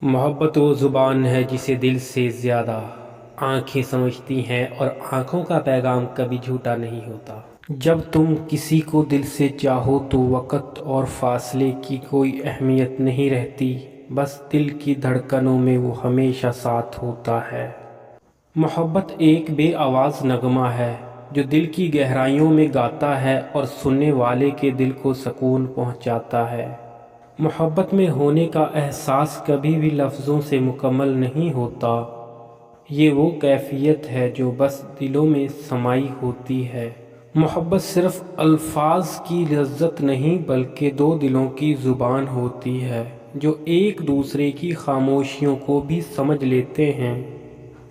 محبت وہ زبان ہے جسے دل سے زیادہ آنکھیں سمجھتی ہیں، اور آنکھوں کا پیغام کبھی جھوٹا نہیں ہوتا۔ جب تم کسی کو دل سے چاہو تو وقت اور فاصلے کی کوئی اہمیت نہیں رہتی، بس دل کی دھڑکنوں میں وہ ہمیشہ ساتھ ہوتا ہے۔ محبت ایک بے آواز نغمہ ہے جو دل کی گہرائیوں میں گاتا ہے اور سننے والے کے دل کو سکون پہنچاتا ہے۔ محبت میں ہونے کا احساس کبھی بھی لفظوں سے مکمل نہیں ہوتا، یہ وہ کیفیت ہے جو بس دلوں میں سمائی ہوتی ہے۔ محبت صرف الفاظ کی لذت نہیں بلکہ دو دلوں کی زبان ہوتی ہے جو ایک دوسرے کی خاموشیوں کو بھی سمجھ لیتے ہیں۔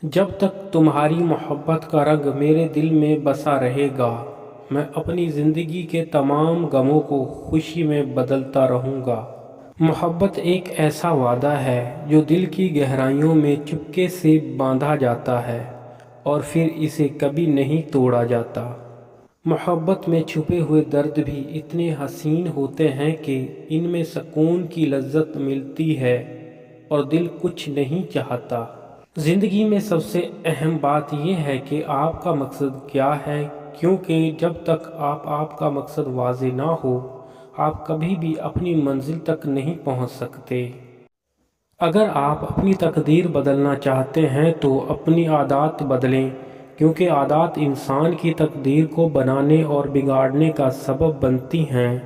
جب تک تمہاری محبت کا رنگ میرے دل میں بسا رہے گا، میں اپنی زندگی کے تمام غموں کو خوشی میں بدلتا رہوں گا۔ محبت ایک ایسا وعدہ ہے جو دل کی گہرائیوں میں چپکے سے باندھا جاتا ہے اور پھر اسے کبھی نہیں توڑا جاتا۔ محبت میں چھپے ہوئے درد بھی اتنے حسین ہوتے ہیں کہ ان میں سکون کی لذت ملتی ہے اور دل کچھ نہیں چاہتا۔ زندگی میں سب سے اہم بات یہ ہے کہ آپ کا مقصد کیا ہے، کیونکہ جب تک آپ کا مقصد واضح نہ ہو، آپ کبھی بھی اپنی منزل تک نہیں پہنچ سکتے۔ اگر آپ اپنی تقدیر بدلنا چاہتے ہیں تو اپنی عادات بدلیں، کیونکہ عادات انسان کی تقدیر کو بنانے اور بگاڑنے کا سبب بنتی ہیں۔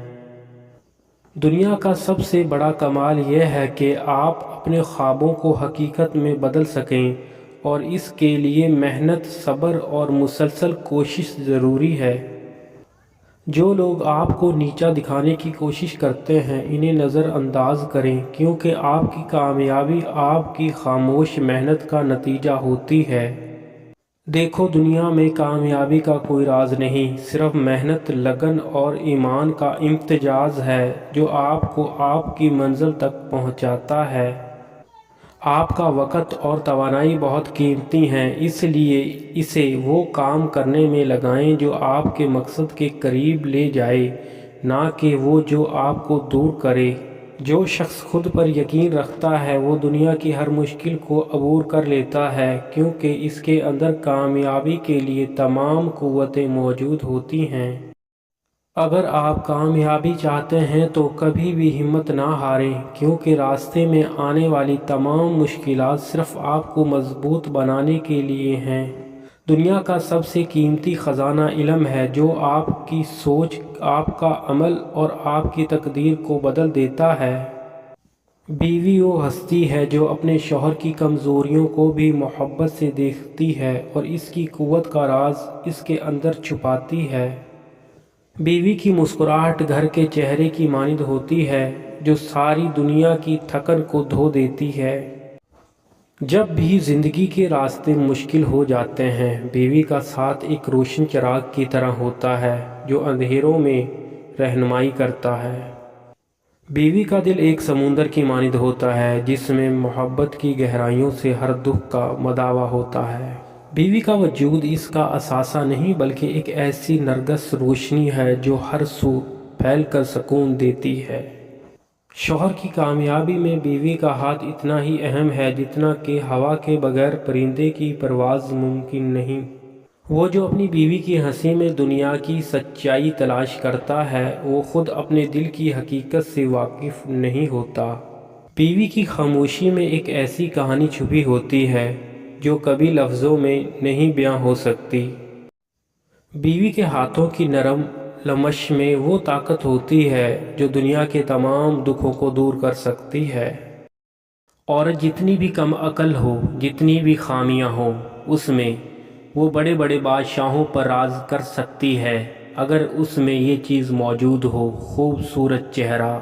دنیا کا سب سے بڑا کمال یہ ہے کہ آپ اپنے خوابوں کو حقیقت میں بدل سکیں، اور اس کے لیے محنت، صبر اور مسلسل کوشش ضروری ہے۔ جو لوگ آپ کو نیچا دکھانے کی کوشش کرتے ہیں انہیں نظر انداز کریں، کیونکہ آپ کی کامیابی آپ کی خاموش محنت کا نتیجہ ہوتی ہے۔ دیکھو، دنیا میں کامیابی کا کوئی راز نہیں، صرف محنت، لگن اور ایمان کا امتزاج ہے جو آپ کو آپ کی منزل تک پہنچاتا ہے۔ آپ کا وقت اور توانائی بہت قیمتی ہیں، اس لیے اسے وہ کام کرنے میں لگائیں جو آپ کے مقصد کے قریب لے جائے، نہ کہ وہ جو آپ کو دور کرے۔ جو شخص خود پر یقین رکھتا ہے وہ دنیا کی ہر مشکل کو عبور کر لیتا ہے، کیونکہ اس کے اندر کامیابی کے لیے تمام قوتیں موجود ہوتی ہیں۔ اگر آپ کامیابی چاہتے ہیں تو کبھی بھی ہمت نہ ہاریں، کیونکہ راستے میں آنے والی تمام مشکلات صرف آپ کو مضبوط بنانے کے لیے ہیں۔ دنیا کا سب سے قیمتی خزانہ علم ہے، جو آپ کی سوچ، آپ کا عمل اور آپ کی تقدیر کو بدل دیتا ہے۔ بیوی وہ ہستی ہے جو اپنے شوہر کی کمزوریوں کو بھی محبت سے دیکھتی ہے اور اس کی قوت کا راز اس کے اندر چھپاتی ہے۔ بیوی کی مسکراہٹ گھر کے چہرے کی مانند ہوتی ہے جو ساری دنیا کی تھکن کو دھو دیتی ہے۔ جب بھی زندگی کے راستے مشکل ہو جاتے ہیں، بیوی کا ساتھ ایک روشن چراغ کی طرح ہوتا ہے جو اندھیروں میں رہنمائی کرتا ہے۔ بیوی کا دل ایک سمندر کی مانند ہوتا ہے جس میں محبت کی گہرائیوں سے ہر دکھ کا مداوا ہوتا ہے۔ بیوی کا وجود اس کا اثاثہ نہیں بلکہ ایک ایسی نرگس روشنی ہے جو ہر سو پھیل کر سکون دیتی ہے۔ شوہر کی کامیابی میں بیوی کا ہاتھ اتنا ہی اہم ہے جتنا کہ ہوا کے بغیر پرندے کی پرواز ممکن نہیں۔ وہ جو اپنی بیوی کی ہنسی میں دنیا کی سچائی تلاش کرتا ہے، وہ خود اپنے دل کی حقیقت سے واقف نہیں ہوتا۔ بیوی کی خاموشی میں ایک ایسی کہانی چھپی ہوتی ہے جو کبھی لفظوں میں نہیں بیان ہو سکتی۔ بیوی کے ہاتھوں کی نرم لمس میں وہ طاقت ہوتی ہے جو دنیا کے تمام دکھوں کو دور کر سکتی ہے۔ عورت جتنی بھی کم عقل ہو، جتنی بھی خامیاں ہوں، اس میں وہ بڑے بڑے بادشاہوں پر راز کر سکتی ہے، اگر اس میں یہ چیز موجود ہو: خوبصورت چہرہ،